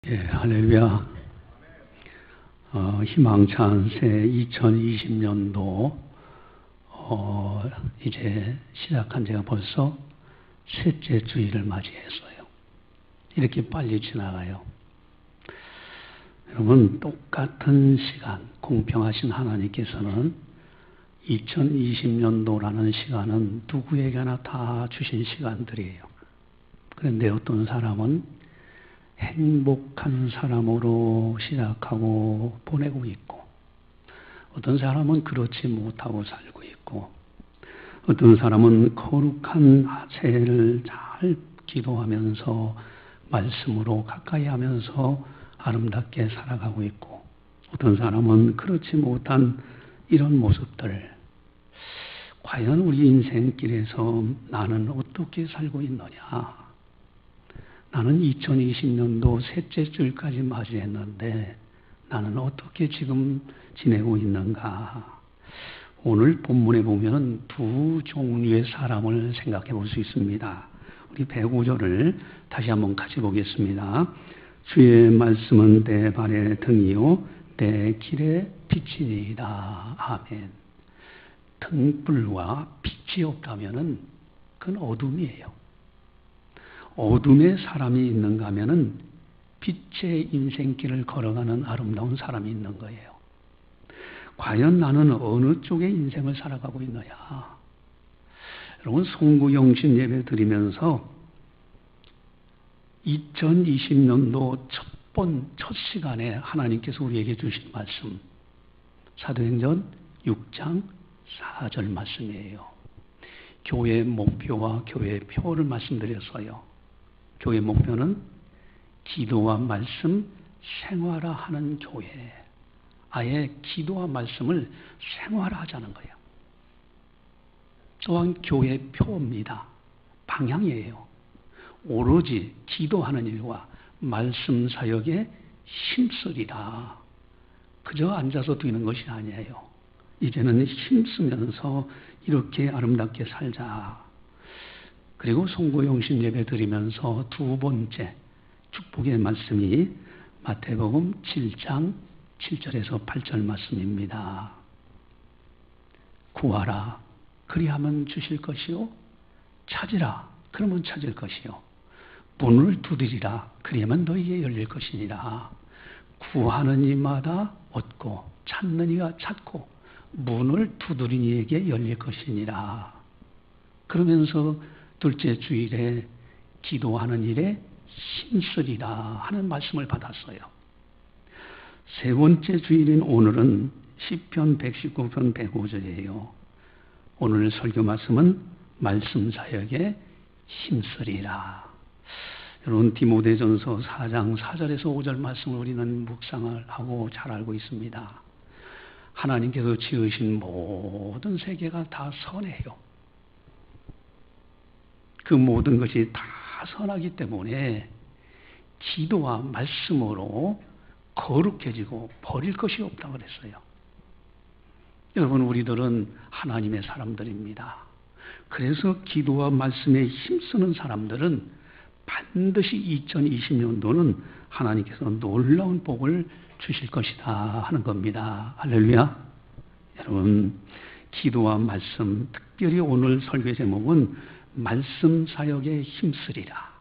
예, 할렐루야. 희망찬 새 2020년도 이제 시작한 지가 벌써 셋째 주일을 맞이했어요. 이렇게 빨리 지나가요. 여러분, 똑같은 시간, 공평하신 하나님께서는 2020년도라는 시간은 누구에게나 다 주신 시간들이에요. 그런데 어떤 사람은 행복한 사람으로 시작하고 보내고 있고, 어떤 사람은 그렇지 못하고 살고 있고, 어떤 사람은 거룩한 새해를 잘 기도하면서 말씀으로 가까이 하면서 아름답게 살아가고 있고, 어떤 사람은 그렇지 못한 이런 모습들, 과연 우리 인생길에서 나는 어떻게 살고 있느냐? 나는 2020년도 셋째 주일까지 맞이했는데 나는 어떻게 지금 지내고 있는가? 오늘 본문에 보면 두 종류의 사람을 생각해 볼 수 있습니다. 우리 105절을 다시 한번 같이 보겠습니다. 주의 말씀은 내 발의 등이요 내 길의 빛이니이다. 아멘. 등불과 빛이 없다면 그건 어둠이에요. 어둠에 사람이 있는가 하면은 빛의 인생길을 걸어가는 아름다운 사람이 있는 거예요. 과연 나는 어느 쪽의 인생을 살아가고 있느냐? 여러분, 송구영신 예배 드리면서 2020년도 첫 시간에 하나님께서 우리에게 주신 말씀, 사도행전 6장 4절 말씀이에요. 교회의 목표와 교회의 표를 말씀드렸어요. 교회 목표는 기도와 말씀 생활화하는 교회. 아예 기도와 말씀을 생활화하자는 거예요. 또한 교회 표입니다. 방향이에요. 오로지 기도하는 일과 말씀 사역에 힘쓰리라. 그저 앉아서 뛰는 것이 아니에요. 이제는 힘쓰면서 이렇게 아름답게 살자. 그리고 송구영신 예배 드리면서 두 번째 축복의 말씀이 마태복음 7장 7절에서 8절 말씀입니다. 구하라, 그리하면 주실 것이요. 찾으라, 그러면 찾을 것이요. 문을 두드리라, 그리하면 너희에게 열릴 것이니라. 구하는 이마다 얻고 찾는 이가 찾고 문을 두드린 이에게 열릴 것이니라. 그러면서 둘째 주일에 기도하는 일에 힘쓰리라 하는 말씀을 받았어요. 세 번째 주일인 오늘은 시편 119편 105절이에요. 오늘 설교 말씀은 말씀 사역에 힘쓰리라. 여러분, 디모데전서 4장 4절에서 5절 말씀을 우리는 묵상을 하고 잘 알고 있습니다. 하나님께서 지으신 모든 세계가 다 선해요. 그 모든 것이 다 선하기 때문에 기도와 말씀으로 거룩해지고 버릴 것이 없다고 그랬어요. 여러분, 우리들은 하나님의 사람들입니다. 그래서 기도와 말씀에 힘쓰는 사람들은 반드시 2020년도는 하나님께서 놀라운 복을 주실 것이다 하는 겁니다. 할렐루야. 여러분, 기도와 말씀, 특별히 오늘 설교의 제목은 말씀 사역에 힘쓰리라.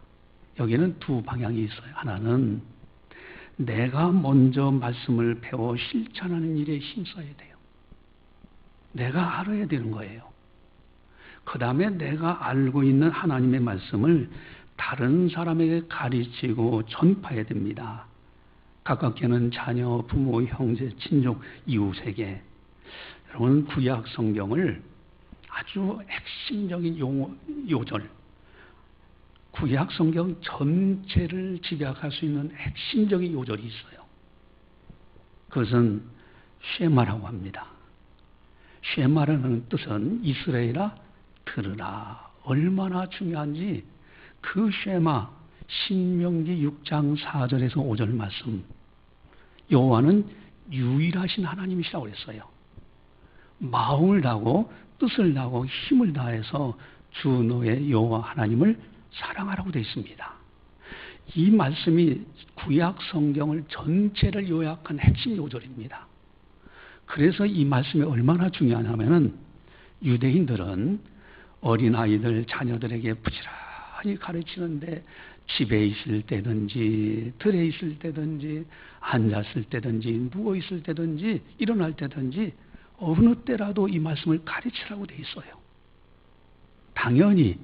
여기는 두 방향이 있어요. 하나는 내가 먼저 말씀을 배워 실천하는 일에 힘써야 돼요. 내가 알아야 되는 거예요. 그 다음에 내가 알고 있는 하나님의 말씀을 다른 사람에게 가르치고 전파해야 됩니다. 가깝게는 자녀, 부모, 형제, 친족, 이웃에게. 여러분, 구약 성경을 아주 핵심적인 요절, 구약 성경 전체를 집약할 수 있는 핵심적인 요절이 있어요. 그것은 쉐마라고 합니다. 쉐마라는 뜻은 이스라엘아 들으라. 얼마나 중요한지 그 쉐마, 신명기 6장 4절에서 5절 말씀, 여호와는 유일하신 하나님이시라고 그랬어요. 마음을 다하고 뜻을 다하고 힘을 다해서 주 너의 여호와 하나님을 사랑하라고 되어 있습니다. 이 말씀이 구약 성경을 전체를 요약한 핵심 요절입니다. 그래서 이 말씀이 얼마나 중요하냐면은 유대인들은 어린아이들, 자녀들에게 부지런히 가르치는데 집에 있을 때든지 들에 있을 때든지 앉았을 때든지 누워 있을 때든지 일어날 때든지 어느 때라도 이 말씀을 가르치라고 돼 있어요. 당연히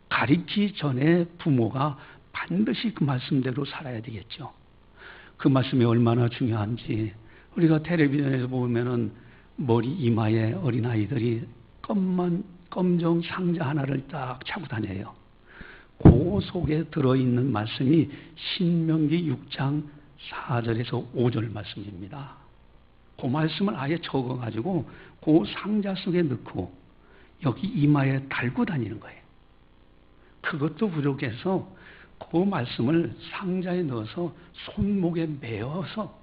가르치기 전에 부모가 반드시 그 말씀대로 살아야 되겠죠. 그 말씀이 얼마나 중요한지 우리가 텔레비전에서 보면은 머리 이마에 어린아이들이 검정 상자 하나를 딱 차고 다녀요. 그 속에 들어있는 말씀이 신명기 6장 4절에서 5절 말씀입니다. 그 말씀을 아예 적어가지고 그 상자 속에 넣고 여기 이마에 달고 다니는 거예요. 그것도 부족해서 그 말씀을 상자에 넣어서 손목에 메어서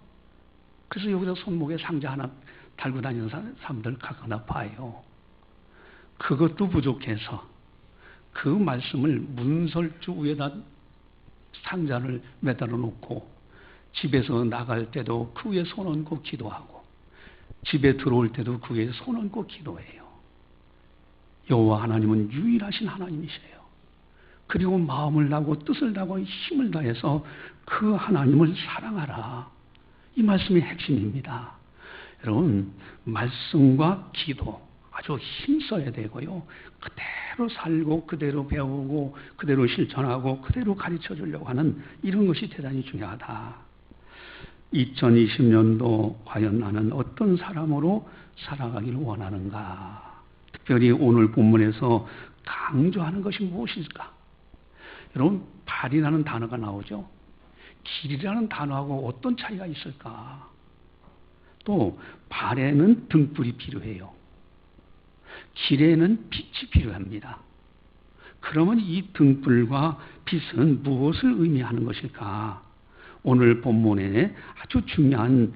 그래서 여기서 손목에 상자 하나 달고 다니는 사람들 가거나 봐요. 그것도 부족해서 그 말씀을 문설주 위에다 상자를 매달아 놓고 집에서 나갈 때도 그 위에 손 얹고 기도하고 집에 들어올 때도 그 위에 손 얹고 기도해요. 여호와 하나님은 유일하신 하나님이세요. 그리고 마음을 다하고 뜻을 다하고 힘을 다해서 그 하나님을 사랑하라. 이 말씀이 핵심입니다. 여러분, 말씀과 기도 아주 힘써야 되고요. 그대로 살고 그대로 배우고 그대로 실천하고 그대로 가르쳐 주려고 하는 이런 것이 대단히 중요하다. 2020년도 과연 나는 어떤 사람으로 살아가기를 원하는가? 특별히 오늘 본문에서 강조하는 것이 무엇일까? 여러분, 발이라는 단어가 나오죠. 길이라는 단어하고 어떤 차이가 있을까? 또 발에는 등불이 필요해요. 길에는 빛이 필요합니다. 그러면 이 등불과 빛은 무엇을 의미하는 것일까? 오늘 본문에 아주 중요한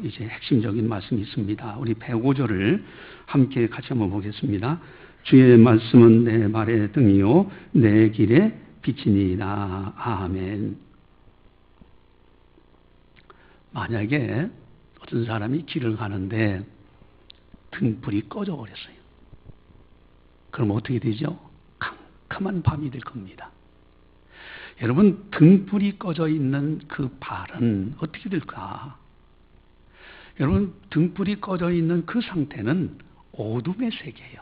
이제 핵심적인 말씀이 있습니다. 우리 105절을 함께 같이 한번 보겠습니다. 주의 말씀은 내 발의 등이요 내 길의 빛이니이다. 아멘. 만약에 어떤 사람이 길을 가는데 등불이 꺼져 버렸어요. 그럼 어떻게 되죠? 캄캄한 밤이 될 겁니다. 여러분, 등불이 꺼져 있는 그 발은 어떻게 될까? 여러분, 등불이 꺼져 있는 그 상태는 어둠의 세계예요.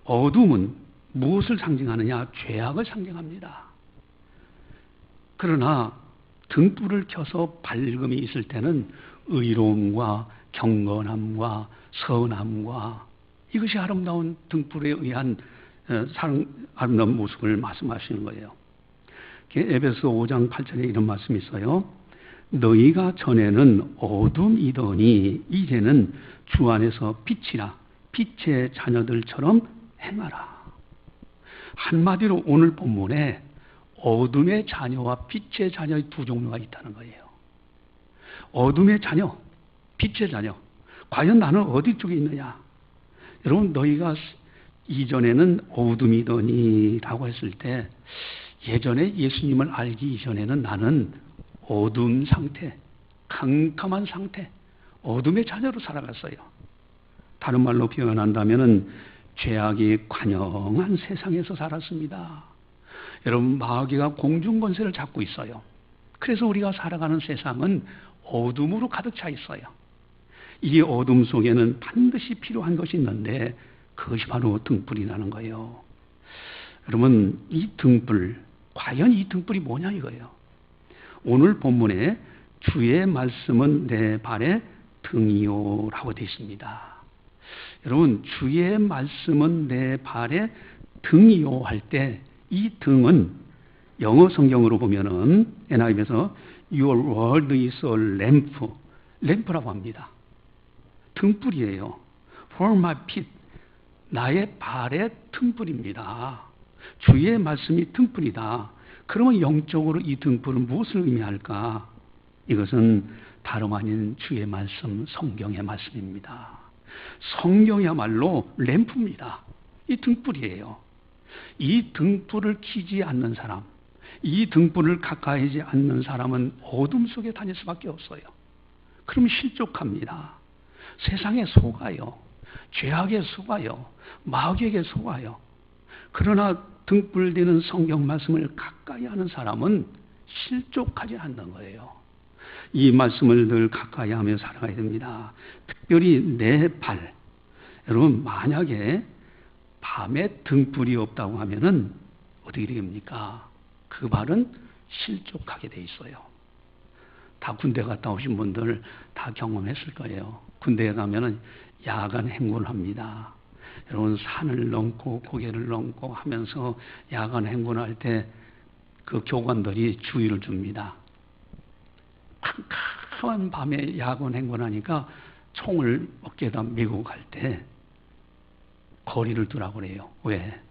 어둠은 무엇을 상징하느냐? 죄악을 상징합니다. 그러나 등불을 켜서 밝음이 있을 때는 의로움과 경건함과 선함과 이것이 아름다운 등불에 의한 아름다운 모습을 말씀하시는 거예요. 에베소 5장 8절에 이런 말씀이 있어요. 너희가 전에는 어둠이더니 이제는 주 안에서 빛이라 빛의 자녀들처럼 행하라. 한마디로 오늘 본문에 어둠의 자녀와 빛의 자녀의 두 종류가 있다는 거예요. 어둠의 자녀, 빛의 자녀. 과연 나는 어디 쪽에 있느냐? 여러분, 너희가 이전에는 어둠이더니 라고 했을 때 예전에 예수님을 알기 이전에는 나는 어둠 상태, 캄캄한 상태, 어둠의 자녀로 살아갔어요. 다른 말로 표현한다면 죄악이 관영한 세상에서 살았습니다. 여러분, 마귀가 공중권세를 잡고 있어요. 그래서 우리가 살아가는 세상은 어둠으로 가득 차 있어요. 이 어둠 속에는 반드시 필요한 것이 있는데 그것이 바로 등불이라는 거예요. 여러분, 이 등불, 과연 이 등불이 뭐냐 이거예요. 오늘 본문에 주의 말씀은 내 발의 등이요 라고 되어 있습니다. 여러분, 주의 말씀은 내 발의 등이요 할 때 이 등은 영어 성경으로 보면은 NIV에서 Your word is a lamp, 램프라고 합니다. 등불이에요. For my feet, 나의 발의 등불입니다. 주의 말씀이 등불이다. 그러면 영적으로 이 등불은 무엇을 의미할까? 이것은 다름 아닌 주의 말씀, 성경의 말씀입니다. 성경이야말로 램프입니다. 이 등불이에요. 이 등불을 켜지 않는 사람, 이 등불을 가까이 하지 않는 사람은 어둠 속에 다닐 수밖에 없어요. 그럼 실족합니다. 세상에 속아요. 죄악에 속아요. 마귀에게 속아요. 그러나 등불 되는 성경 말씀을 가까이 하는 사람은 실족하지 않는 거예요. 이 말씀을 늘 가까이 하며 살아가야 됩니다. 특별히 내 발. 여러분, 만약에 밤에 등불이 없다고 하면은 어떻게 됩니까? 그 발은 실족하게 돼 있어요. 다 군대 갔다 오신 분들 다 경험했을 거예요. 군대에 가면은 야간 행군을 합니다. 여러분, 산을 넘고 고개를 넘고 하면서 야간 행군할 때 그 교관들이 주의를 줍니다. 캄캄한 밤에 야간 행군하니까 총을 어깨에다 메고 갈 때 거리를 두라고 그래요. 왜?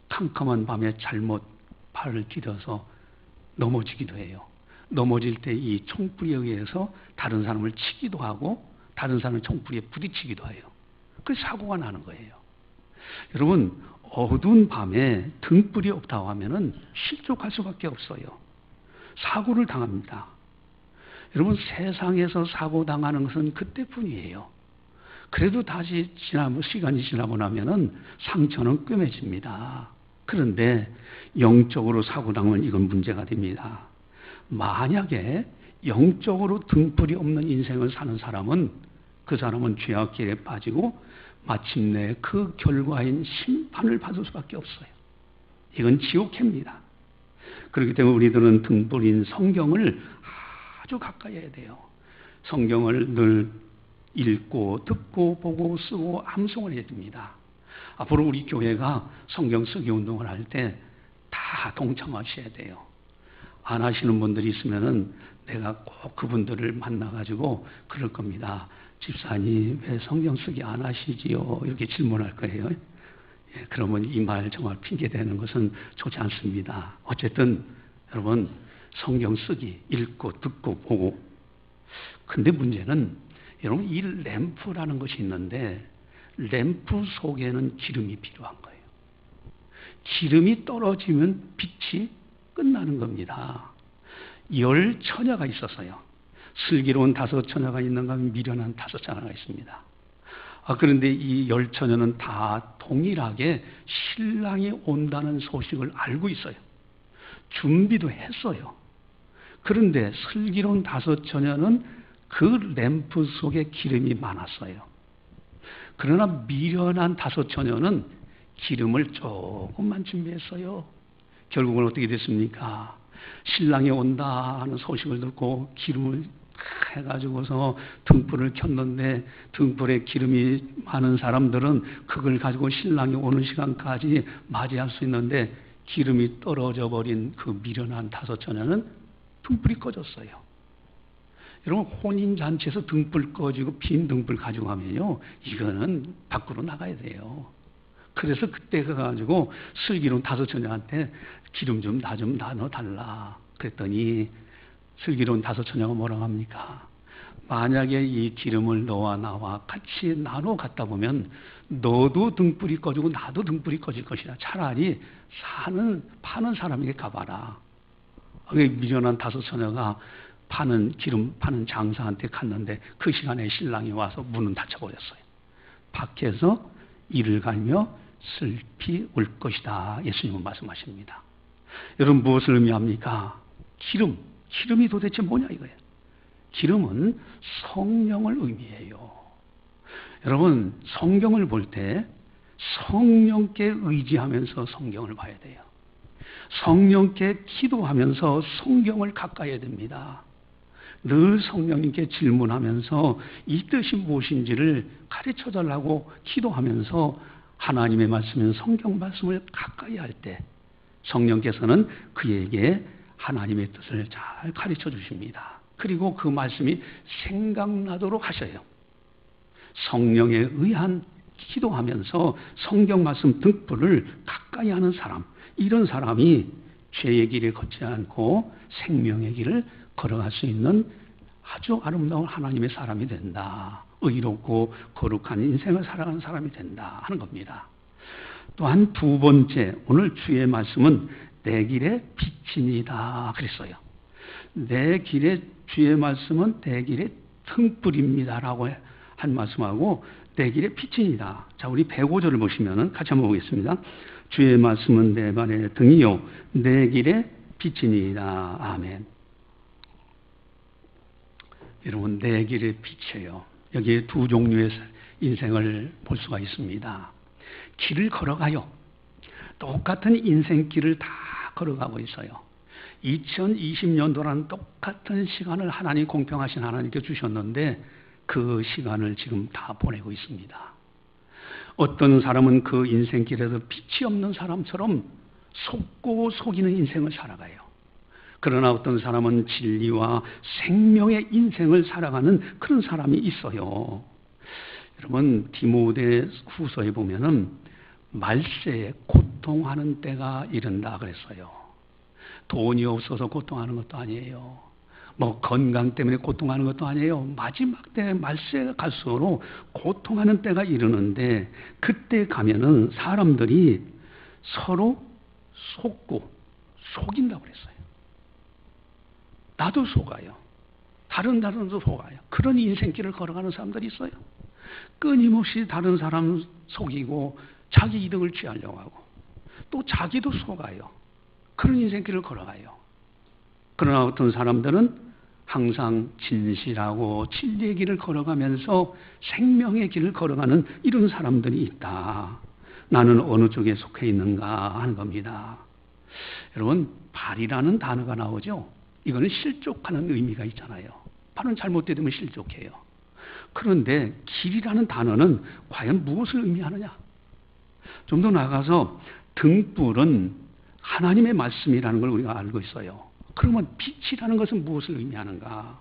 캄캄한 밤에 잘못 발을 디뎌서 넘어지기도 해요. 넘어질 때 이 총불에 의해서 다른 사람을 치기도 하고 다른 사람을 총불에 부딪히기도 해요. 그래서 사고가 나는 거예요. 여러분, 어두운 밤에 등불이 없다고 하면은 실족할 수밖에 없어요. 사고를 당합니다. 여러분, 세상에서 사고 당하는 것은 그때뿐이에요. 그래도 다시 시간이 지나고 나면은 상처는 꿰매집니다. 그런데 영적으로 사고 당하면 이건 문제가 됩니다. 만약에 영적으로 등불이 없는 인생을 사는 사람은 그 사람은 죄악길에 빠지고 마침내 그 결과인 심판을 받을 수밖에 없어요. 이건 지옥회입니다. 그렇기 때문에 우리들은 등불인 성경을 아주 가까이 해야 돼요. 성경을 늘 읽고 듣고 보고 쓰고 암송을 해야 됩니다. 앞으로 우리 교회가 성경 쓰기 운동을 할 때 다 동참하셔야 돼요. 안 하시는 분들이 있으면은 내가 꼭 그분들을 만나가지고 그럴 겁니다. 집사님, 왜 성경 쓰기 안 하시지요? 이렇게 질문할 거예요. 예, 그러면 이 말 정말 핑계대는 것은 좋지 않습니다. 어쨌든 여러분, 성경 쓰기, 읽고 듣고 보고. 근데 문제는 여러분, 이 램프라는 것이 있는데 램프 속에는 기름이 필요한 거예요. 기름이 떨어지면 빛이 끝나는 겁니다. 10처녀가 있었어요. 슬기로운 5처녀가 있는가 하면 미련한 5처녀가 있습니다. 그런데 이 10처녀는 다 동일하게 신랑이 온다는 소식을 알고 있어요. 준비도 했어요. 그런데 슬기로운 5처녀는 그 램프 속에 기름이 많았어요. 그러나 미련한 5처녀는 기름을 조금만 준비했어요. 결국은 어떻게 됐습니까? 신랑이 온다 하는 소식을 듣고 기름을 해가지고서 등불을 켰는데 등불에 기름이 많은 사람들은 그걸 가지고 신랑이 오는 시간까지 맞이할 수 있는데 기름이 떨어져 버린 그 미련한 5처녀는 등불이 꺼졌어요. 여러분, 혼인잔치에서 등불 꺼지고 빈 등불 가지고 가면요, 이거는 밖으로 나가야 돼요. 그래서 그때 가가지고 슬기로운 5처녀한테 기름 좀 나 좀 나눠달라 그랬더니 슬기로운 5처녀가 뭐라고 합니까? 만약에 이 기름을 너와 나와 같이 나눠 갖다 보면 너도 등불이 꺼지고 나도 등불이 꺼질 것이라 차라리 파는 사람에게 가봐라. 미련한 5처녀가 기름 파는 장사한테 갔는데 그 시간에 신랑이 와서 문은 닫혀버렸어요. 밖에서 이를 갈며 슬피 울 것이다. 예수님은 말씀하십니다. 여러분, 무엇을 의미합니까? 기름이 도대체 뭐냐 이거예요. 기름은 성령을 의미해요. 여러분, 성경을 볼 때 성령께 의지하면서 성경을 봐야 돼요. 성령께 기도하면서 성경을 가까이 해야 됩니다. 늘 성령님께 질문하면서 이 뜻이 무엇인지를 가르쳐 달라고 기도하면서 하나님의 말씀인 성경 말씀을 가까이 할 때 성령께서는 그에게 하나님의 뜻을 잘 가르쳐 주십니다. 그리고 그 말씀이 생각나도록 하셔요. 성령에 의한 기도하면서 성경 말씀 등불을 가까이 하는 사람, 이런 사람이 죄의 길에 걷지 않고 생명의 길을 걸어갈 수 있는 아주 아름다운 하나님의 사람이 된다. 의롭고 거룩한 인생을 살아가는 사람이 된다 하는 겁니다. 또한 두 번째, 오늘 주의 말씀은 내 길의 빛이니다 그랬어요. 내 길의 주의 말씀은 내 길의 등불입니다라고 한 말씀하고 내 길의 빛이니다. 자, 우리 105절을 보시면 같이 한번 보겠습니다. 주의 말씀은 내 발의 등이요 내 길의 빛이니다. 아멘. 여러분, 내 길의 빛이에요. 여기에 두 종류의 인생을 볼 수가 있습니다. 길을 걸어가요. 똑같은 인생길을 다 걸어가고 있어요. 2020년도라는 똑같은 시간을 하나님 공평하신 하나님께 주셨는데 그 시간을 지금 다 보내고 있습니다. 어떤 사람은 그 인생길에서 빛이 없는 사람처럼 속고 속이는 인생을 살아가요. 그러나 어떤 사람은 진리와 생명의 인생을 살아가는 그런 사람이 있어요. 여러분, 디모데 후서에 보면은 말세에 고통하는 때가 이른다 그랬어요. 돈이 없어서 고통하는 것도 아니에요. 뭐 건강 때문에 고통하는 것도 아니에요. 마지막 때 말세가 갈수록 고통하는 때가 이르는데 그때 가면은 사람들이 서로 속고 속인다고 그랬어요. 나도 속아요. 다른 사람도 속아요. 그런 인생길을 걸어가는 사람들이 있어요. 끊임없이 다른 사람 속이고 자기 이득을 취하려고 하고 또 자기도 속아요. 그런 인생길을 걸어가요. 그러나 어떤 사람들은 항상 진실하고 진리의 길을 걸어가면서 생명의 길을 걸어가는 이런 사람들이 있다. 나는 어느 쪽에 속해 있는가 하는 겁니다. 여러분, 발이라는 단어가 나오죠. 이거는 실족하는 의미가 있잖아요. 발은 잘못되면 실족해요. 그런데 길이라는 단어는 과연 무엇을 의미하느냐? 좀 더 나아가서 등불은 하나님의 말씀이라는 걸 우리가 알고 있어요. 그러면 빛이라는 것은 무엇을 의미하는가?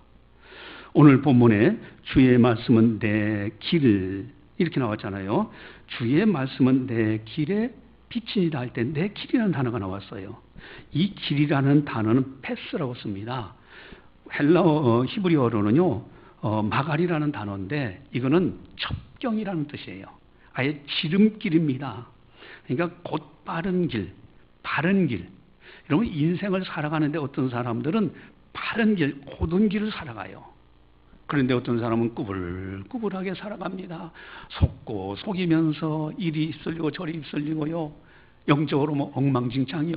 오늘 본문에 주의 말씀은 내 길 이렇게 나왔잖아요. 주의 말씀은 내 길의 빛이다 할 때 내 길이라는 단어가 나왔어요. 이 길이라는 단어는 패스라고 씁니다. 헬라어 히브리어로는요 마갈이라는 단어인데 이거는 첩경이라는 뜻이에요. 아예 지름길입니다. 그러니까 곧 바른 길, 바른 길. 여러분, 인생을 살아가는데 어떤 사람들은 바른 길, 고든 길을 살아가요. 그런데 어떤 사람은 꾸불꾸불하게 살아갑니다. 속고 속이면서 이리 휩쓸리고 저리 휩쓸리고요. 영적으로 뭐 엉망진창이요.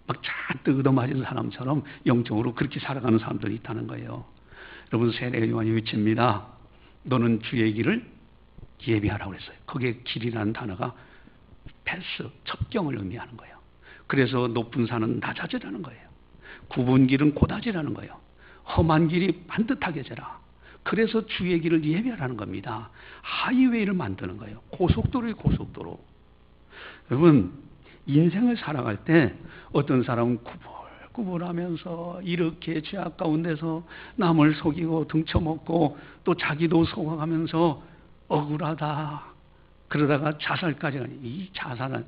막 잔뜩 얻어맞은 사람처럼 영적으로 그렇게 살아가는 사람들이 있다는 거예요. 여러분, 세례 요한이 외칩니다. 너는 주의 길을 예비하라고 그랬어요. 거기에 길이라는 단어가 패스, 첩경을 의미하는 거예요. 그래서 높은 산은 낮아지라는 거예요. 굽은 길은 고다지라는 거예요. 험한 길이 반듯하게 되라. 그래서 주의 길을 예비하라는 겁니다. 하이웨이를 만드는 거예요. 고속도로의 고속도로. 여러분, 인생을 살아갈 때 어떤 사람은 꾸불꾸불하면서 이렇게 죄악 가운데서 남을 속이고 등쳐먹고 또 자기도 속아가면서 억울하다. 그러다가 자살까지 가니 이 자살은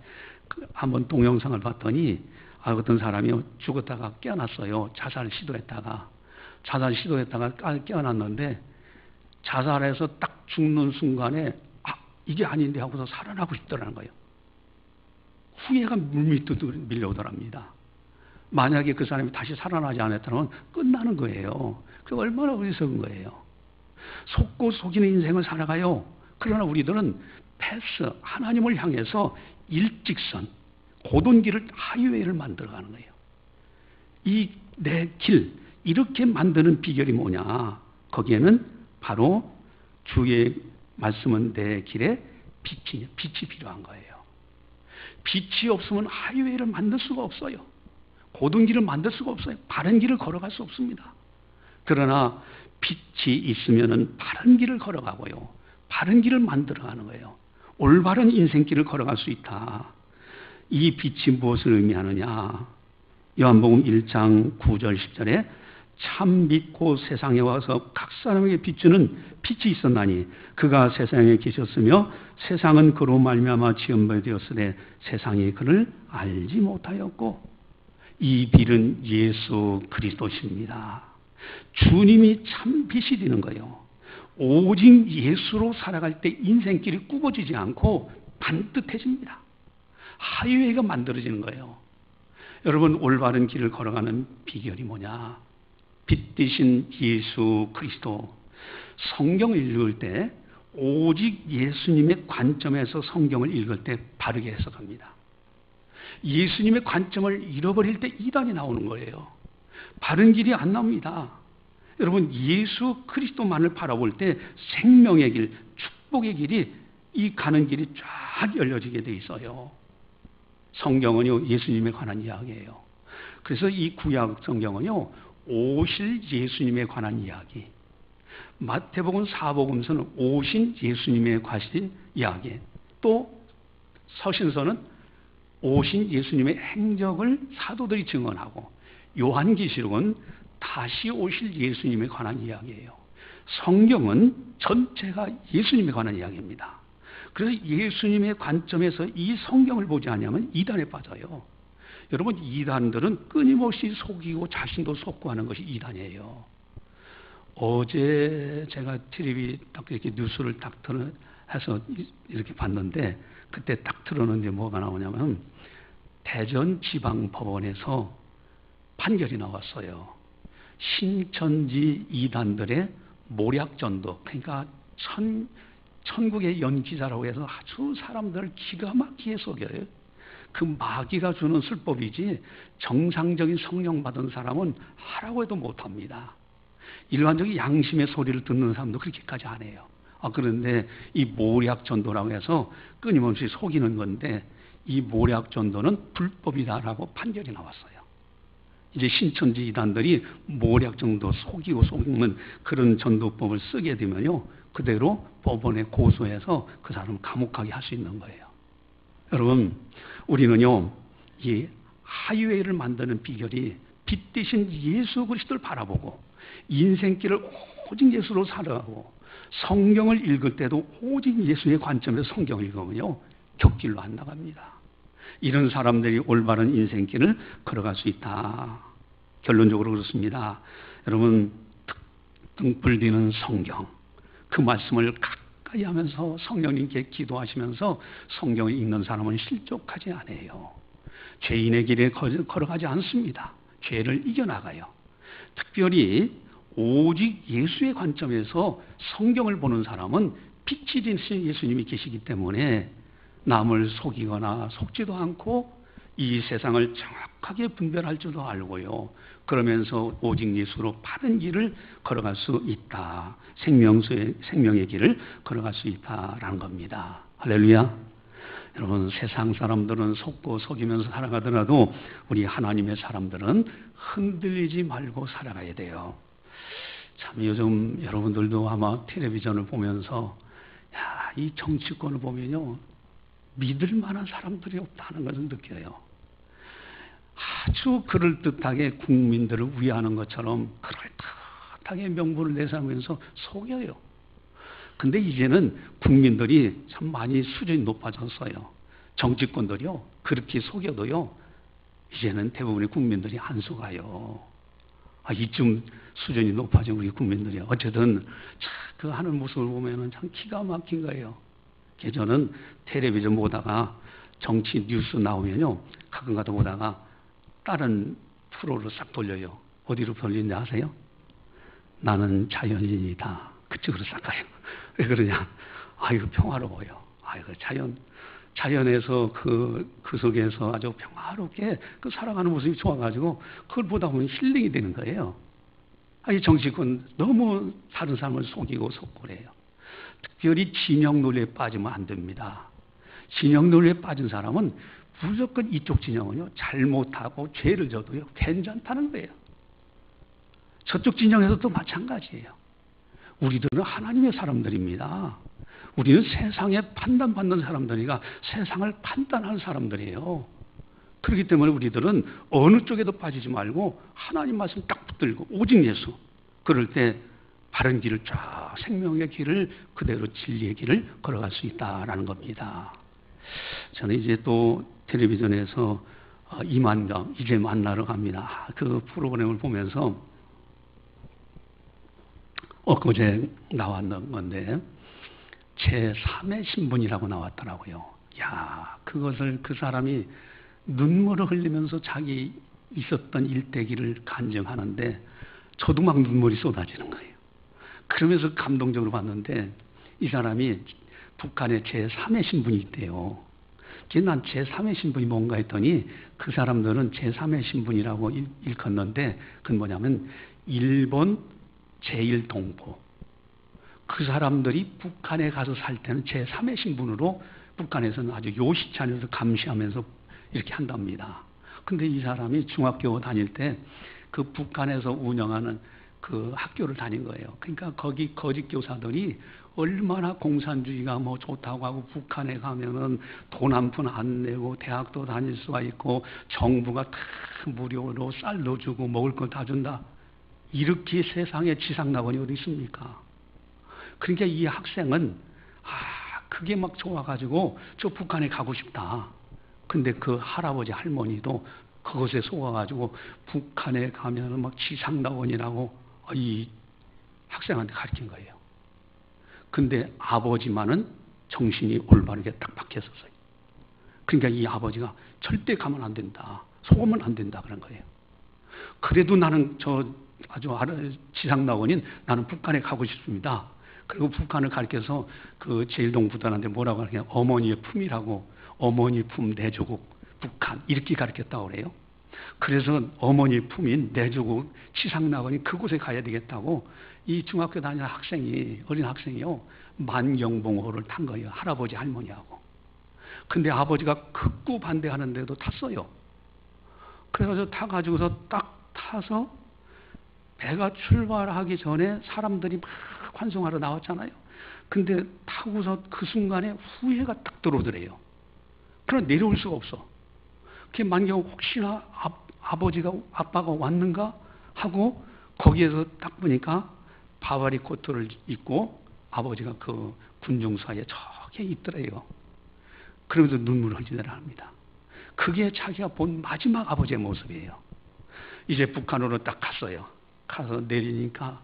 한번 동영상을 봤더니 어떤 사람이 죽었다가 깨어났어요. 자살 시도했다가 깨어났는데 자살해서 딱 죽는 순간에 이게 아닌데 하고서 살아나고 싶더라는 거예요. 후회가 물밑으로 밀려오더랍니다. 만약에 그 사람이 다시 살아나지 않았다면 끝나는 거예요. 그게 얼마나 어리석은 거예요. 속고 속이는 인생을 살아가요. 그러나 우리들은 패스, 하나님을 향해서 일직선, 고든 길을 하이웨이를 만들어가는 거예요. 이 내 길, 이렇게 만드는 비결이 뭐냐? 거기에는 바로 주의 말씀은 내 길에 빛이 필요한 거예요. 빛이 없으면 하이웨이를 만들 수가 없어요. 고든 길을 만들 수가 없어요. 바른 길을 걸어갈 수 없습니다. 그러나 빛이 있으면 바른 길을 걸어가고요. 바른 길을 만들어가는 거예요. 올바른 인생길을 걸어갈 수 있다. 이 빛이 무엇을 의미하느냐? 요한복음 1장 9절 10절에 참 믿고 세상에 와서 각 사람에게 비추는 빛이 있었나니 그가 세상에 계셨으며 세상은 그로 말미암아 지은 되었으되 세상이 그를 알지 못하였고 이 빛은 예수 그리스도십니다. 주님이 참 빛이 되는 거예요. 오직 예수로 살아갈 때 인생길이 굽어지지 않고 반듯해집니다. 하이웨이가 만들어지는 거예요. 여러분, 올바른 길을 걸어가는 비결이 뭐냐? 빛 대신 예수 그리스도. 성경을 읽을 때 오직 예수님의 관점에서 성경을 읽을 때 바르게 해석합니다. 예수님의 관점을 잃어버릴 때 이단이 나오는 거예요. 바른 길이 안 나옵니다. 여러분, 예수 그리스도만을 바라볼 때 생명의 길, 축복의 길이, 이 가는 길이 쫙 열려지게 돼 있어요. 성경은요, 예수님에 관한 이야기예요. 그래서 이 구약 성경은요, 오실 예수님에 관한 이야기. 마태복음, 사복음서는 오신 예수님에 관한 이야기. 또 서신서는 오신 예수님의 행적을 사도들이 증언하고, 요한계시록은 다시 오실 예수님에 관한 이야기예요. 성경은 전체가 예수님에 관한 이야기입니다. 그래서 예수님의 관점에서 이 성경을 보지 않으면 이단에 빠져요. 여러분, 이단들은 끊임없이 속이고 자신도 속고 하는 것이 이단이에요. 어제 제가 텔레비 딱 이렇게 뉴스를 딱 해서 이렇게 봤는데, 그때 딱 틀었는데 뭐가 나오냐면 대전지방법원에서 판결이 나왔어요. 신천지 이단들의 모략전도, 그러니까 천국의 연기자라고 해서 아주 사람들을 기가 막히게 속여요. 그 마귀가 주는 술법이지 정상적인 성령 받은 사람은 하라고 해도 못합니다. 일반적인 양심의 소리를 듣는 사람도 그렇게까지 안 해요. 그런데 이 모략전도라고 해서 끊임없이 속이는 건데, 이 모략전도는 불법이다라고 판결이 나왔어요. 이제 신천지 이단들이 모략전도, 속이고 속는 그런 전도법을 쓰게 되면요, 그대로 법원에 고소해서 그 사람을 감옥하게 할 수 있는 거예요. 여러분, 우리는요, 이 하이웨이를 만드는 비결이 빛 대신 예수 그리스도를 바라보고 인생길을 오직 예수로 살아가고, 성경을 읽을 때도 오직 예수의 관점에서 성경을 읽으면요, 곁길로 안 나갑니다. 이런 사람들이 올바른 인생길을 걸어갈 수 있다. 결론적으로 그렇습니다. 여러분, 등불 뒤는 성경, 그 말씀을 가까이 하면서 성령님께 기도하시면서 성경을 읽는 사람은 실족하지 않아요. 죄인의 길에 걸어가지 않습니다. 죄를 이겨나가요. 특별히 오직 예수의 관점에서 성경을 보는 사람은 빛이 되신 예수님이 계시기 때문에 남을 속이거나 속지도 않고 이 세상을 정확하게 분별할 줄도 알고요. 그러면서 오직 예수로 바른 길을 걸어갈 수 있다. 생명의 길을 걸어갈 수 있다라는 겁니다. 할렐루야. 여러분, 세상 사람들은 속고 속이면서 살아가더라도 우리 하나님의 사람들은 흔들리지 말고 살아가야 돼요. 참, 요즘 여러분들도 아마 텔레비전을 보면서 이 정치권을 보면요, 믿을 만한 사람들이 없다는 것을 느껴요. 아주 그럴듯하게 국민들을 위하는 것처럼 그럴듯하게 명분을 내세우면서 속여요. 근데 이제는 국민들이 참 많이 수준이 높아졌어요. 정치권들이요, 그렇게 속여도요, 이제는 대부분의 국민들이 안 속아요. 이쯤 수준이 높아진 우리 국민들이 어쨌든 그 하는 모습을 보면은 참 기가 막힌 거예요. 저는 텔레비전 보다가 정치 뉴스 나오면요, 가끔가다 보다가 다른 프로로 싹 돌려요. 어디로 돌리는지 아세요? 나는 자연인이다. 그쪽으로 싹 가요. 왜 그러냐? 이거 평화로워요. 이거 자연에서 그 속에서 아주 평화롭게 그 살아가는 모습이 좋아가지고 그걸 보다 보면 힐링이 되는 거예요. 이 정치권 너무 다른 사람을 속이고 속고 그래요. 특별히 진영 논리에 빠지면 안 됩니다. 진영 논리에 빠진 사람은 무조건 이쪽 진영은요, 잘못하고 죄를 져도요, 괜찮다는 거예요. 저쪽 진영에서도 마찬가지예요. 우리들은 하나님의 사람들입니다. 우리는 세상에 판단받는 사람들이가 세상을 판단하는 사람들이에요. 그렇기 때문에 우리들은 어느 쪽에도 빠지지 말고 하나님 말씀 딱 붙들고 오직 예수. 그럴 때 바른 길을 쫙, 생명의 길을 그대로 진리의 길을 걸어갈 수 있다라는 겁니다. 저는 이제 또 텔레비전에서 이만감 이제 만나러 갑니다. 그 프로그램을 보면서 엊그제 나왔는 건데 제3의 신분이라고 나왔더라고요. 그것을 그 사람이 눈물을 흘리면서 자기 있었던 일대기를 간증하는데 저도 막 눈물이 쏟아지는 거예요. 그러면서 감동적으로 봤는데 이 사람이 북한의 제3의 신분이 있대요. 난 제3의 신분이 뭔가 했더니 그 사람들은 제3의 신분이라고 일컫는데 그건 뭐냐면 일본 제1동포. 그 사람들이 북한에 가서 살 때는 제3의 신분으로 북한에서는 아주 요시찬에서 감시하면서 이렇게 한답니다. 근데 이 사람이 중학교 다닐 때 그 북한에서 운영하는 그 학교를 다닌 거예요. 그러니까 거기 거짓 교사들이 얼마나 공산주의가 뭐 좋다고 하고 북한에 가면은 돈 한 푼 안 내고 대학도 다닐 수가 있고 정부가 다 무료로 쌀도 주고 먹을 거 다 준다. 이렇게 세상에 지상낙원이 어디 있습니까? 그러니까 이 학생은 그게 막 좋아가지고 저 북한에 가고 싶다. 근데 그 할아버지 할머니도 그것에 속아가지고 북한에 가면은 막 지상낙원이라고 이 학생한테 가르친 거예요. 근데 아버지만은 정신이 올바르게 딱 박혔었어요. 그러니까 이 아버지가 절대 가면 안 된다. 속으면 안 된다. 그런 거예요. 그래도 나는 지상낙원인 나는 북한에 가고 싶습니다. 그리고 북한을 가르쳐서 그 제1동부들한테 뭐라고 하냐. 어머니의 품이라고 어머니 품 내조국 북한 이렇게 가르쳤다고 그래요. 그래서 어머니 품인 내조국 지상낙원이 그곳에 가야 되겠다고 이 중학교 다니는 학생이 어린 학생이요. 만경봉호를 탄 거예요. 할아버지 할머니하고. 근데 아버지가 극구 반대하는데도 탔어요. 그래서 타가지고서 딱 타서 배가 출발하기 전에 사람들이 막 환송하러 나왔잖아요. 근데 타고서 그 순간에 후회가 딱 들어오더래요. 그러나 내려올 수가 없어. 그게 만경 혹시나 아빠가 왔는가 하고 거기에서 딱 보니까 바바리 코트를 입고 아버지가 그 군중 사이에 저기 있더래요. 그러면서 눈물을 흘리더라 합니다. 그게 자기가 본 마지막 아버지의 모습이에요. 이제 북한으로 딱 갔어요. 가서 내리니까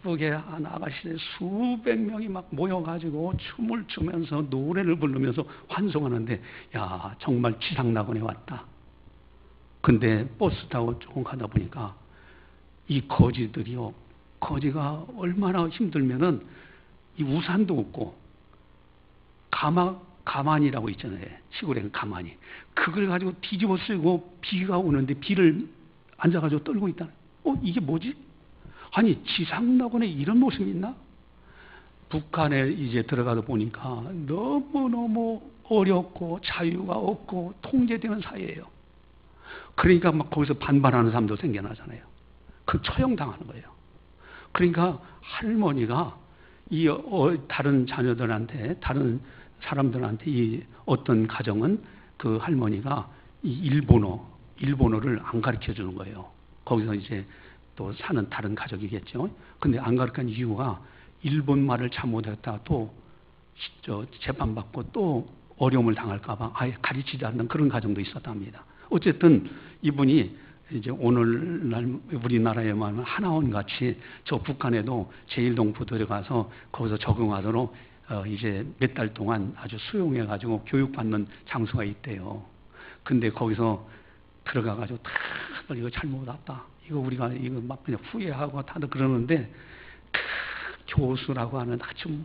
예쁘게 한 아가씨들 수백 명이 막 모여가지고 춤을 추면서 노래를 부르면서 환송하는데 야 정말 지상낙원에 왔다. 근데 버스 타고 조금 가다 보니까 이 거지들이요. 거지가 얼마나 힘들면은 이 우산도 없고 가만이라고 있잖아요. 시골에 가만이. 그걸 가지고 뒤집어 쓰고 비가 오는데 비를 앉아가지고 떨고 있다. 이게 뭐지? 아니 지상낙원에 이런 모습이 있나? 북한에 이제 들어가서 보니까 너무너무 어렵고 자유가 없고 통제되는 사회예요. 그러니까 막 거기서 반발하는 사람도 생겨나잖아요. 그 처형당하는 거예요. 그러니까 할머니가 이 다른 자녀들한테 다른 사람들한테 이 어떤 가정은 그 할머니가 이 일본어를 안 가르쳐 주는 거예요. 거기서 이제 또 사는 다른 가족이겠죠. 근데 안 가르친 이유가 일본 말을 잘 못했다가 또 재판받고 또 어려움을 당할까봐 아예 가르치지 않는 그런 가정도 있었답니다. 어쨌든 이분이 이제 오늘날 우리나라에만 하나원 같이 저 북한에도 제1동포 들어가서 거기서 적응하도록 이제 몇 달 동안 아주 수용해가지고 교육받는 장소가 있대요. 근데 거기서 들어가가지고 다 이거 잘못 왔다. 이거 우리가 이거 막 그냥 후회하고 다들 그러는데 교수라고 하는 아주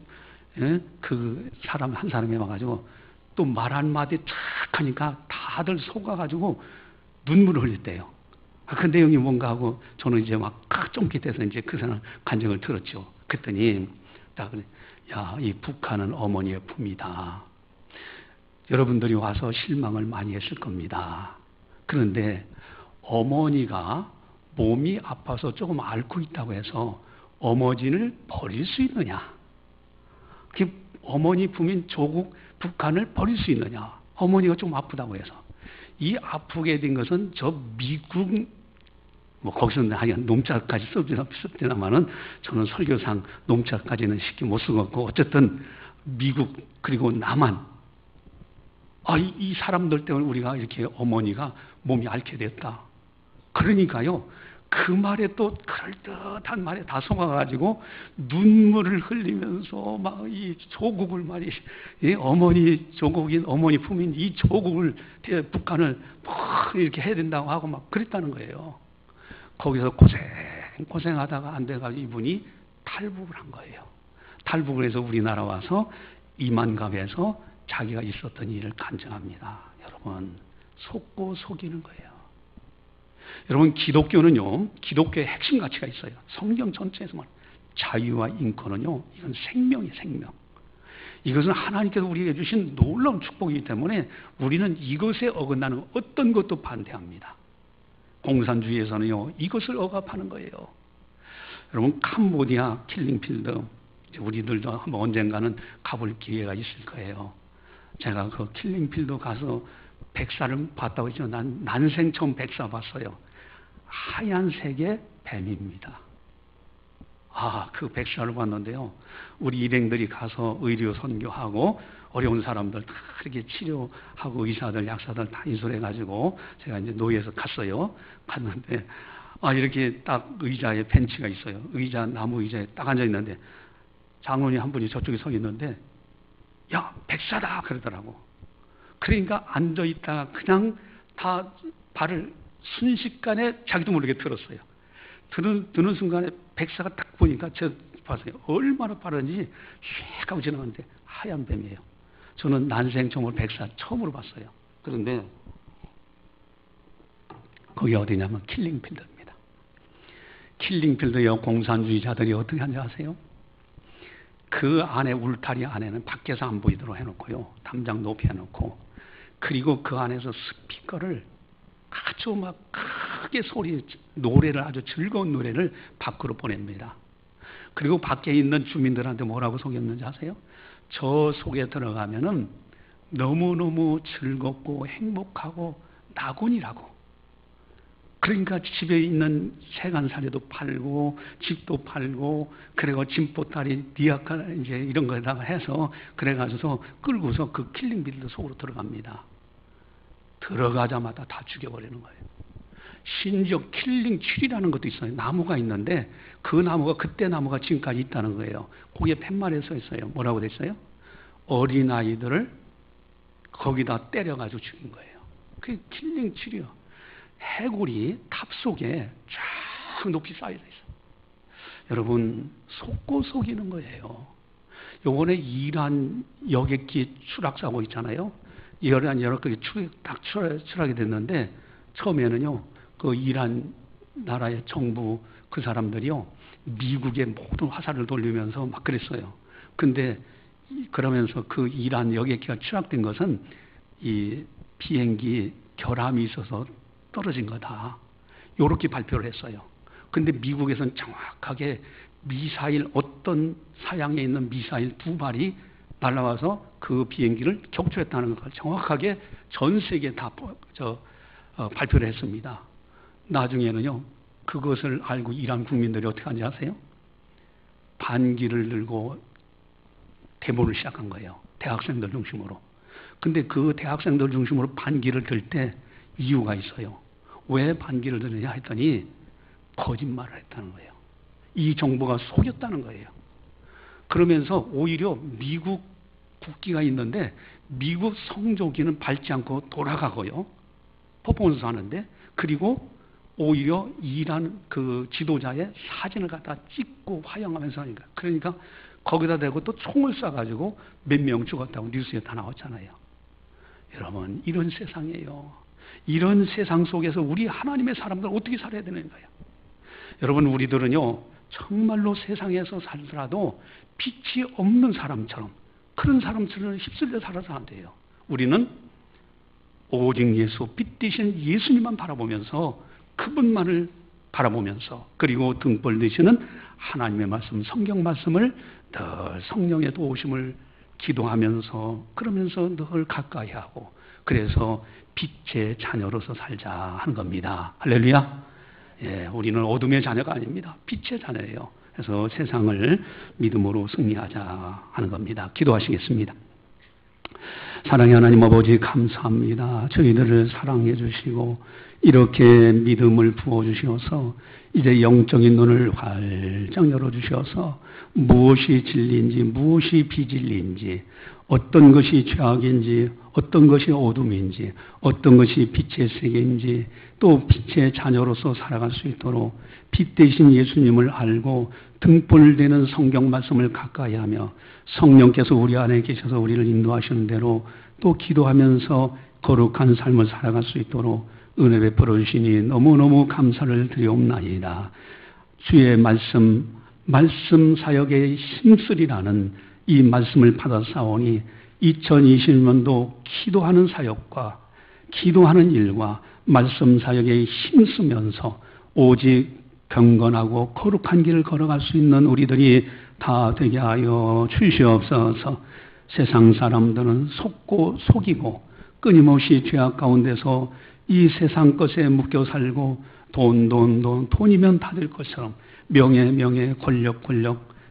그 사람 한 사람이 와가지고 또 말 한마디 탁 하니까 다들 속아가지고 눈물을 흘렸대요. 그 내용이 뭔가 하고 저는 이제 막 쫑깃해서 이제 그 사람 간증을 들었죠. 그랬더니 딱 그래. 야, 이 북한은 어머니의 품이다. 여러분들이 와서 실망을 많이 했을 겁니다. 그런데 어머니가 몸이 아파서 조금 앓고 있다고 해서 어머니를 버릴 수 있느냐? 어머니 품인 조국 북한을 버릴 수 있느냐? 어머니가 좀 아프다고 해서. 이 아프게 된 것은 저 미국 거기서는 하여간 놈자까지 썼지만은 저는 설교상 놈자까지는 쉽게 못 쓰겠고 어쨌든 미국 그리고 남한 이 사람들 때문에 우리가 이렇게 어머니가 몸이 앓게 됐다. 그러니까요 그 말에 또 그럴듯한 말에 다 속아가지고 눈물을 흘리면서 막 이 조국을 말이 어머니 조국인 어머니 품인 이 조국을 북한을 뭐 이렇게 해야 된다고 하고 막 그랬다는 거예요. 거기서 고생하다가 안 돼가지고 이분이 탈북을 한 거예요. 탈북을 해서 우리나라 와서 이만갑에서 자기가 있었던 일을 간증합니다. 여러분, 속고 속이는 거예요. 여러분, 기독교는요, 기독교의 핵심 가치가 있어요. 성경 전체에서 말해요. 자유와 인권은요, 이건 생명이에요, 생명. 이것은 하나님께서 우리에게 주신 놀라운 축복이기 때문에 우리는 이것에 어긋나는 어떤 것도 반대합니다. 공산주의에서는요, 이것을 억압하는 거예요. 여러분, 캄보디아 킬링필드, 우리들도 한번 언젠가는 가볼 기회가 있을 거예요. 제가 그 킬링필드 가서 백사를 봤다고 했죠. 난 난생 처음 백사 봤어요. 하얀색의 뱀입니다. 그 백사를 봤는데요. 우리 일행들이 가서 의료 선교하고 어려운 사람들 다 이렇게 치료하고 의사들, 약사들 다 인솔해가지고 제가 이제 노예에서 갔어요. 갔는데 이렇게 딱 의자에 벤치가 있어요. 나무 의자에 딱 앉아 있는데 장로님 한 분이 저쪽에 서 있는데 야, 백사다 그러더라고. 그러니까 앉아 있다가 그냥 다 발을 순식간에 자기도 모르게 들었어요. 드는 순간에 백사가 딱 보니까 제가 봤어요. 얼마나 빠른지 휙 하고 지나갔는데 하얀 뱀이에요. 저는 난생 처음으로 백사 처음으로 봤어요. 그런데 거기 어디냐면 킬링필드입니다. 킬링필드의 공산주의자들이 어떻게 하는지 아세요? 그 안에 울타리 안에는 밖에서 안 보이도록 해놓고요. 담장 높이 해놓고 그리고 그 안에서 스피커를 아주 막 크게 노래를 아주 즐거운 노래를 밖으로 보냅니다. 그리고 밖에 있는 주민들한테 뭐라고 속였는지 아세요? 저 속에 들어가면은 너무너무 즐겁고 행복하고 낙원이라고. 그러니까 집에 있는 세간살이도 팔고 집도 팔고 그리고 짐보따리 디아카 이제 이런 거에다가 해서 그래가지고 끌고서 그 킬링필드 속으로 들어갑니다. 들어가자마자 다 죽여버리는 거예요. 심지어 킬링3라는 것도 있어요. 나무가 있는데 그 나무가 그때 나무가 지금까지 있다는 거예요. 거기에 팻말에 써 있어요. 뭐라고 돼 있어요? 어린아이들을 거기다 때려가지고 죽인 거예요. 그게 킬링3요. 해골이 탑 속에 쫙 높이 쌓여져 있어요. 여러분, 속고 속이는 거예요. 요번에 이란 여객기 추락사고 있잖아요. 이란 여객기 추락이 됐는데 처음에는요, 그 이란 나라의 정부 그 사람들이요, 미국의 모든 화살을 돌리면서 막 그랬어요. 근데 그러면서 그 이란 여객기가 추락된 것은 이 비행기 결함이 있어서 떨어진 거다. 요렇게 발표를 했어요. 근데 미국에서는 정확하게 미사일 어떤 사양에 있는 미사일 2발이 날아와서 그 비행기를 격추했다는 걸 정확하게 전 세계에 다 발표를 했습니다. 나중에는요, 그것을 알고 이란 국민들이 어떻게 하는지 아세요? 반기를 들고 데모를 시작한 거예요. 대학생들 중심으로. 근데 그 대학생들 중심으로 반기를 들 때 이유가 있어요. 왜 반기를 드느냐 했더니 거짓말을 했다는 거예요. 이 정부가 속였다는 거예요. 그러면서 오히려 미국 국기가 있는데 미국 성조기는 밟지 않고 돌아가고요. 퍼포먼스 하는데 그리고 오히려 이란 그 지도자의 사진을 갖다 찍고 화영하면서 하니까 그러니까 거기다 대고 또 총을 쏴가지고 몇 명 죽었다고 뉴스에 다 나왔잖아요. 여러분, 이런 세상이에요. 이런 세상 속에서 우리 하나님의 사람들 어떻게 살아야 되는 거예요? 여러분, 우리들은요, 정말로 세상에서 살더라도 빛이 없는 사람처럼 그런 사람처럼 휩쓸려 살아서 안 돼요. 우리는 오직 예수, 빛 되신 예수님만 바라보면서 그분만을 바라보면서 그리고 등불 되시는 하나님의 말씀, 성경 말씀을 늘 성령의 도우심을 기도하면서 그러면서 늘 가까이 하고 그래서 빛의 자녀로서 살자 하는 겁니다. 할렐루야. 예, 우리는 어둠의 자녀가 아닙니다. 빛의 자녀예요. 그래서 세상을 믿음으로 승리하자 하는 겁니다. 기도하시겠습니다. 사랑의 하나님 아버지 감사합니다. 저희들을 사랑해 주시고 이렇게 믿음을 부어주셔서 이제 영적인 눈을 활짝 열어주셔서 무엇이 진리인지 무엇이 비진리인지 어떤 것이 죄악인지 어떤 것이 어둠인지 어떤 것이 빛의 세계인지 또 빛의 자녀로서 살아갈 수 있도록 빛 대신 예수님을 알고 등불되는 성경 말씀을 가까이 하며 성령께서 우리 안에 계셔서 우리를 인도하시는 대로 또 기도하면서 거룩한 삶을 살아갈 수 있도록 은혜 베풀어 주시니 너무너무 감사를 드리옵나이다. 주의 말씀 사역에 힘쓰리라는 이 말씀을 받아 싸우니 2020년도 기도하는 사역과 기도하는 일과 말씀 사역에 힘쓰면서 오직 경건하고 거룩한 길을 걸어갈 수 있는 우리들이 다 되게 하여 주시옵소서. 세상 사람들은 속고 속이고 끊임없이 죄악 가운데서 이 세상 것에 묶여 살고 돈이면 다 될 것처럼 명예 권력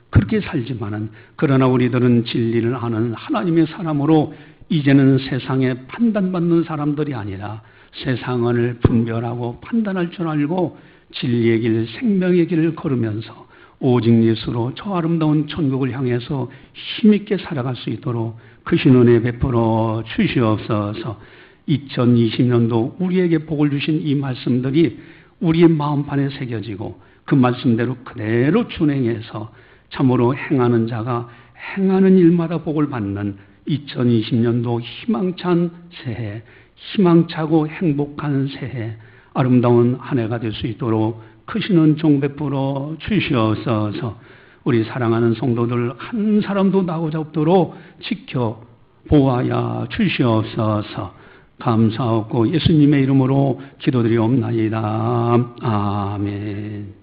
그렇게 살지만은 그러나 우리들은 진리를 아는 하나님의 사람으로 이제는 세상에 판단받는 사람들이 아니라 세상을 분별하고 판단할 줄 알고 진리의 길, 생명의 길을 걸으면서 오직 예수로 저 아름다운 천국을 향해서 힘있게 살아갈 수 있도록 크신 은혜 베풀어 주시옵소서. 2020년도 우리에게 복을 주신 이 말씀들이 우리의 마음판에 새겨지고 그 말씀대로 그대로 준행해서 참으로 행하는 자가 행하는 일마다 복을 받는 2020년도 희망찬 새해, 희망차고 행복한 새해, 아름다운 한 해가 될 수 있도록 크신 은총 베풀어 주시옵소서. 우리 사랑하는 성도들 한 사람도 나오자 없도록 지켜 보아야 주시옵소서. 감사하고 예수님의 이름으로 기도드리옵나이다. 아멘.